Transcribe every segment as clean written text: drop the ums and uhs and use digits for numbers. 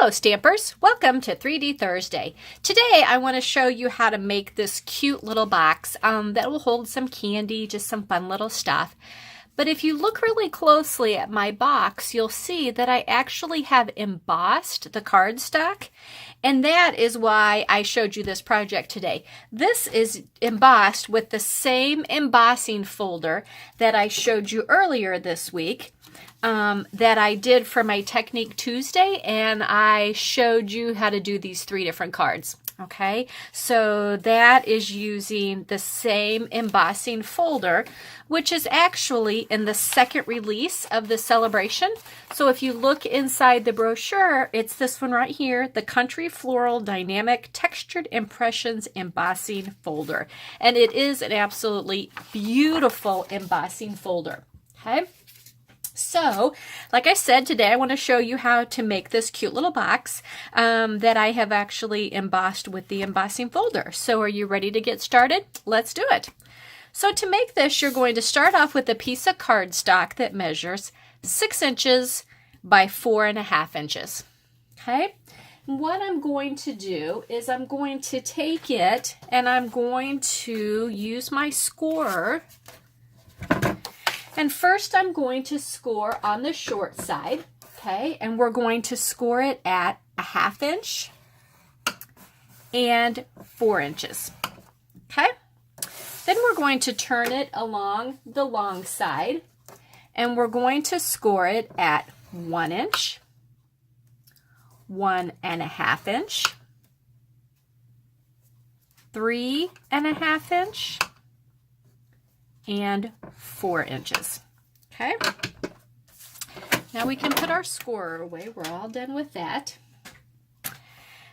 Hello Stampers, welcome to 3D Thursday. Today I want to show you how to make this cute little box that will hold some candy, just some fun little stuff. But if you look really closely at my box, you'll see that I actually have embossed the cardstock, and that is why I showed you this project today. This is embossed with the same embossing folder that I showed you earlier this week. That I did for my Technique Tuesday, and I showed you how to do these 3 different cards. Okay, so that is using the same embossing folder, which is actually in the second release of the celebration. So if you look inside the brochure, it's this one right here, the Country Floral Dynamic Textured Impressions Embossing Folder. And it is an absolutely beautiful embossing folder. Okay. So, like I said, today I want to show you how to make this cute little box that I have actually embossed with the embossing folder. So are you ready to get started? Let's do it. So to make this, you're going to start off with a piece of cardstock that measures 6 inches by 4.5 inches. Okay? And what I'm going to do is I'm going to take it and I'm going to use my scorer. And first I'm going to score on the short side, okay? And we're going to score it at 1/2 inch and 4 inches, okay? Then we're going to turn it along the long side, and we're going to score it at 1 inch, 1.5 inch, 3.5 inch, and 4 inches. Okay, now we can put our scorer away. We're all done with that.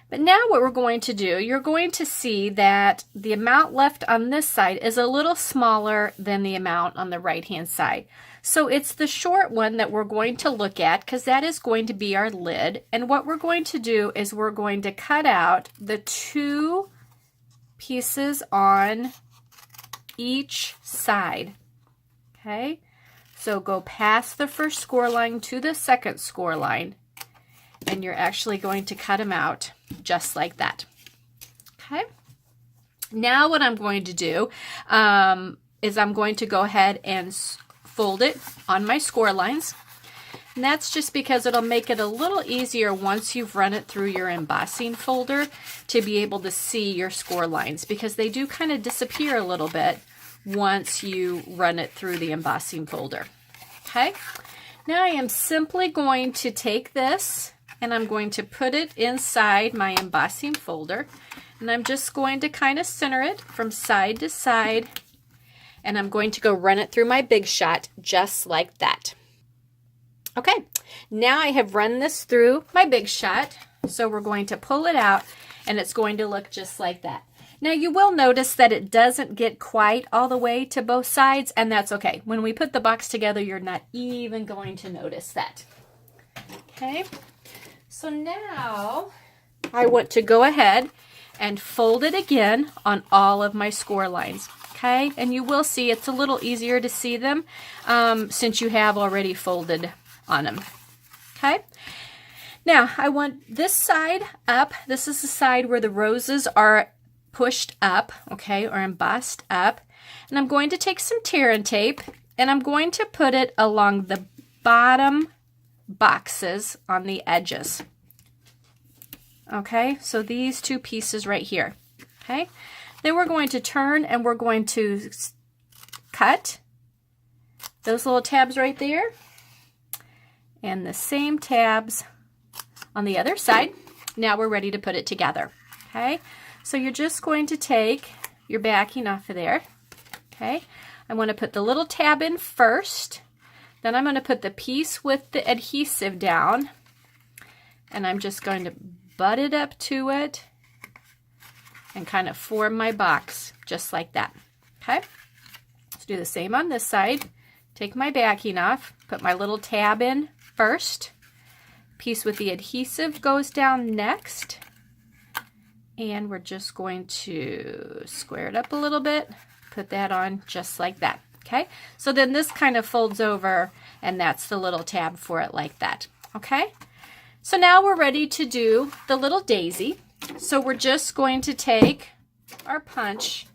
But now what we're going to do, you're going to see that the amount left on this side is a little smaller than the amount on the right hand side. So it's the short one that we're going to look at, because that is going to be our lid. And what we're going to do is we're going to cut out the 2 pieces on each side. Okay, so go past the first score line to the second score line, and you're actually going to cut them out just like that. Okay, now what I'm going to do is I'm going to go ahead and fold it on my score lines, and that's just because it'll make it a little easier once you've run it through your embossing folder to be able to see your score lines, because they do kind of disappear a little bit once you run it through the embossing folder. Okay, now I am simply going to take this and I'm going to put it inside my embossing folder, and I'm just going to kind of center it from side to side, and I'm going to go run it through my Big Shot just like that. Okay, now I have run this through my Big Shot, so we're going to pull it out and it's going to look just like that. Now you will notice that it doesn't get quite all the way to both sides, and that's okay. When we put the box together, you're not even going to notice that. Okay, so now I want to go ahead and fold it again on all of my score lines. Okay, and you will see it's a little easier to see them since you have already folded on them. Okay, now I want this side up. This is the side where the roses are pushed up, okay, or embossed up, and I'm going to take some tear and tape and I'm going to put it along the bottom boxes on the edges. Okay, so these 2 pieces right here. Okay, then we're going to turn and we're going to cut those little tabs right there, and the same tabs on the other side. Now we're ready to put it together. Okay, so you're just going to take your backing off of there. Okay, I want to put the little tab in first, then I'm going to put the piece with the adhesive down, and I'm just going to butt it up to it and kind of form my box just like that. Okay, let's do the same on this side. Take my backing off, put my little tab in first, piece with the adhesive goes down next, and we're just going to square it up a little bit, put that on just like that. Okay, so then this kind of folds over, and that's the little tab for it like that. Okay, So now we're ready to do the little daisy. So we're just going to take our punch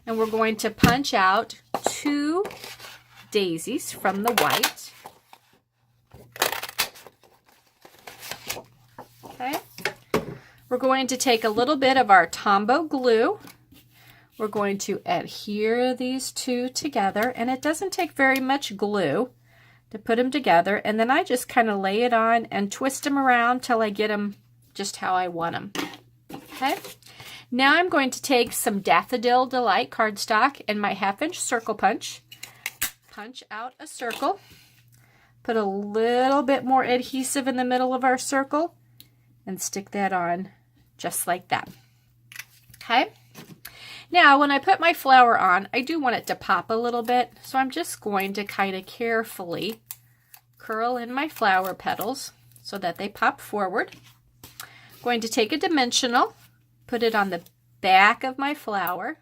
and we're going to punch out 2 daisies from the white. Okay. We're going to take a little bit of our Tombow glue. We're going to adhere these 2 together, and it doesn't take very much glue to put them together, and then I just kind of lay it on and twist them around till I get them just how I want them. Okay. Now I'm going to take some Daffodil Delight cardstock and my 1/2-inch circle punch out a circle, put a little bit more adhesive in the middle of our circle, and stick that on just like that. Okay. Now when I put my flower on, I do want it to pop a little bit, so I'm just going to kind of carefully curl in my flower petals so that they pop forward. I'm going to take a dimensional, put it on the back of my flower,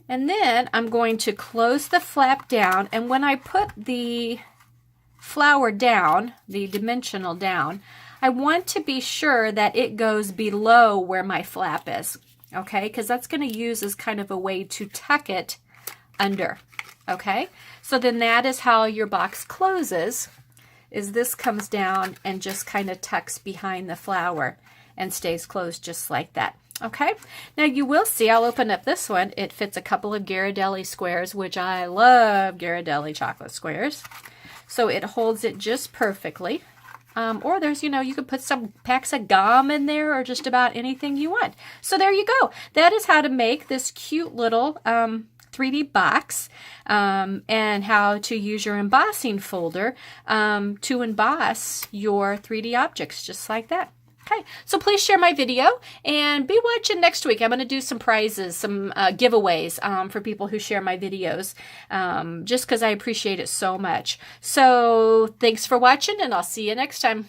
and then I'm going to close the flap down, and when I put the flower down, the dimensional down, I want to be sure that it goes below where my flap is, okay? Because that's going to use as kind of a way to tuck it under, okay? So then that is how your box closes, is this comes down and just kind of tucks behind the flower and stays closed just like that. Okay, now you will see, I'll open up this one, it fits a couple of Ghirardelli squares, which I love Ghirardelli chocolate squares. So it holds it just perfectly. Or there's, you could put some packs of gum in there or just about anything you want. So there you go. That is how to make this cute little 3D box and how to use your embossing folder to emboss your 3D objects just like that. Okay, so please share my video and be watching next week. I'm going to do some prizes, some giveaways for people who share my videos just because I appreciate it so much. So thanks for watching, and I'll see you next time.